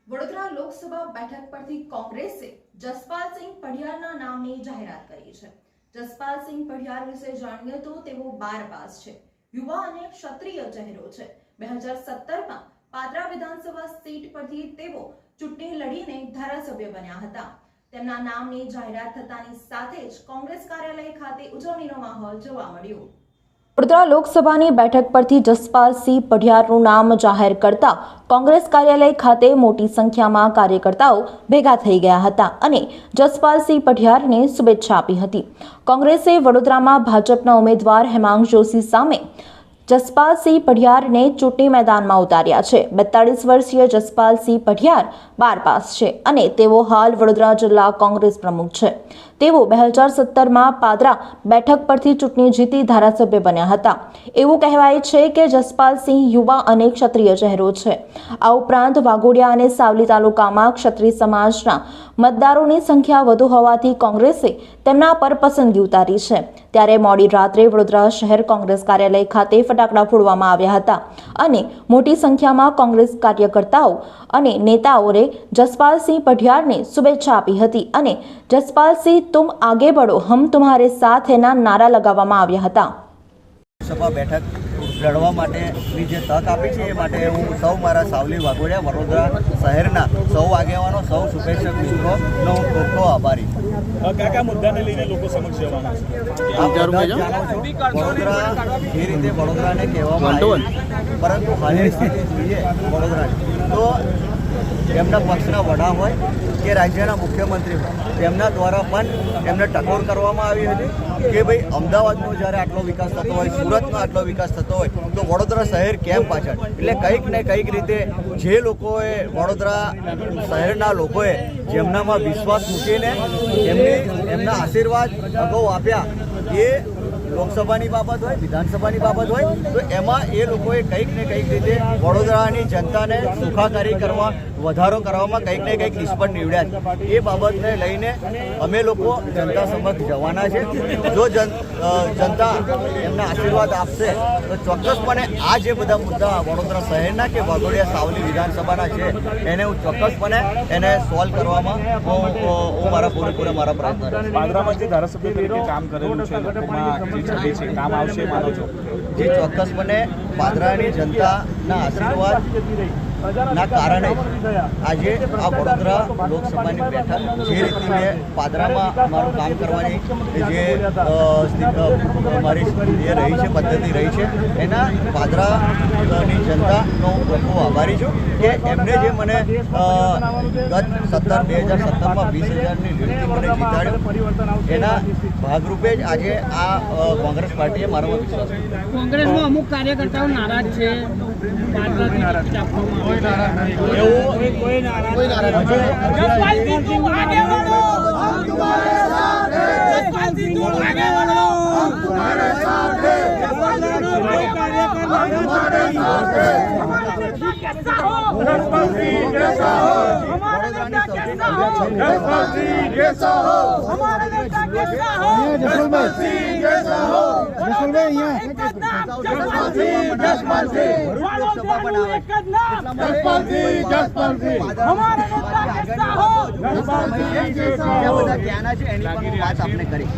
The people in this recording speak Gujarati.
વડોદરા લોકસભા બેઠક પરથી કોંગ્રેસે જસપાલસિંહ પઢિયારના નામની જાહેરાત કરી છે। જસપાલસિંહ પઢિયાર વિશે જાણીએ તો તેઓ 12 પાસ છે, યુવા અને ક્ષત્રિય ચહેરો છે। 2017માં પાદરા વિધાનસભા સીટ પરથી તેઓ ચૂંટણી લડીને ધારાસભ્ય બન્યા હતા। તેમના નામની જાહેરાત થતાની સાથે જ કોંગ્રેસ કાર્યાલય ખાતે ઉજવણીનો માહોલ જોવા મળ્યો। વડોદરા લોકસભાની બેઠક પરથી જસપાલસિંહ પઢિયારનું નામ જાહેર કરતા કોંગ્રેસ કાર્યાલય ખાતે મોટી સંખ્યામાં કાર્યકર્તાઓ ભેગા થઈ ગયા હતા અને જસપાલસિંહ પઢિયારને શુભેચ્છા આપી હતી। કોંગ્રેસે વડોદરામાં ભાજપના ઉમેદવાર હેમાંગ જોશી સામે જસપાલસિંહ પઢિયારને ચૂંટણી મેદાનમાં ઉતાર્યા છે। 42 વર્ષીય જસપાલસિંહ પઢિયાર 12 પાસ છે અને તેઓ હાલ વડોદરા જિલ્લા કોંગ્રેસ પ્રમુખ છે। તેઓ 2017માં પાદરા બેઠક પરથી ચૂંટણી જીતી ધારાસભ્ય બન્યા હતા। એવું કહેવાય છે કે જસપાલસિંહ યુવા અને ક્ષત્રિય ચહેરો છે। આ ઉપરાંત વાઘોડિયા અને સાવલી તાલુકામાં ક્ષત્રિય સમાજના મતદારોની સંખ્યા વધુ હોવાથી કોંગ્રેસે તેમના પર પસંદગી ઉતારી છે। ત્યારે મોડી રાત્રે વડોદરા શહેર કોંગ્રેસ કાર્યાલય ખાતે ફટાકડા ફોડવામાં આવ્યા હતા અને મોટી સંખ્યામાં કોંગ્રેસ કાર્યકર્તાઓ અને નેતાઓએ જસપાલસિંહ પઢિયારને શુભેચ્છા આપી હતી અને જસપાલસિંહ तुम आगे बढ़ो हम तुम्हारे साथ है ना नारा लगावવામાં આવ્યા હતા। સભા બેઠક લડવા માટેની જે તક આપી છે એ માટે હું સૌ મારા સાવલી વાઘોડિયા વડોદરા શહેરના સૌ આગેવાનો સૌ શુભેચ્છક મિત્રોનો હું ખૂબ ખૂબ આભારી છું। કયા મુદ્દાને લઈને લોકો સમક્ષ જવાના છે? આપ બધા જાણો છો વડોદરા જે રીતે વડોદરાને કહેવામાં આવે, પરંતુ હાલની સ્થિતિ જોઈએ વડોદરાની તો એમના પક્ષના વડા હોય કે રાજ્યના મુખ્યમંત્રી હોય તેમના દ્વારા પણ એમને ટકોર કરવામાં આવી હતી કે ભાઈ અમદાવાદનો જ્યારે આટલો વિકાસ થતો હોય, સુરતનો આટલો વિકાસ થતો હોય તો વડોદરા શહેર કેમ પાછળ? એટલે કંઈક ને કંઈક રીતે જે લોકોએ વડોદરા શહેરના લોકોએ જેમનામાં વિશ્વાસ મૂકીને એમના આશીર્વાદ અગાઉ આપ્યા, એ લોકસભાની બાબત હોય, વિધાનસભાની બાબત હોય તો એમાં એ લોકોએ કંઈક ને કંઈક રીતે વડોદરાની જનતાને સુખાકારી કરવા, વધારો કરવામાં કંઈક ને કંઈક નિષ્ફળ નીવડ્યા છે। એ બાબતને લઈને અમે લોકો જનતા સમક્ષ જવાના છે। જો જનતા એમના આશીર્વાદ આપશે તો ચોક્કસપણે આ જે બધા મુદ્દા વડોદરા શહેરના કે વાઘોડિયા સાવલી વિધાનસભાના છે એને હું ચોક્કસપણે એને સોલ્વ કરવામાં હું મારા પૂરેપૂરા મારા પ્રયત્ન કરીશ। પાદરામાં જે ધારાસભ્ય તરીકે કામ કરેલું છે, લોકોમાં જે છબી છે, કામ આવશે માનો છો? જે ચોક્કસપણે પાદરાની જનતાના આશીર્વાદ ના કારણે આજે આ વડોદરા લોકસભાની બેઠક જે રીતે મેં પાદરામાં મારું કામ કરવાની જે મારી એ રહી છે, પદ્ધતિ રહી છે, એના પાદરાની જનતાનો હું ખૂબ આભારી છું કે એમને જે મને ગત 2017માં 20,000ની લીડથી મને જીતાડ્યો, એના ભાગરૂપે જ આજે આ કોંગ્રેસ પાર્ટીએ મારામાં વિશ્વાસ કર્યો। કોંગ્રેસમાં અમુક કાર્યકર્તાઓ નારાજ છે, એની પણ વાત આપણે કરી।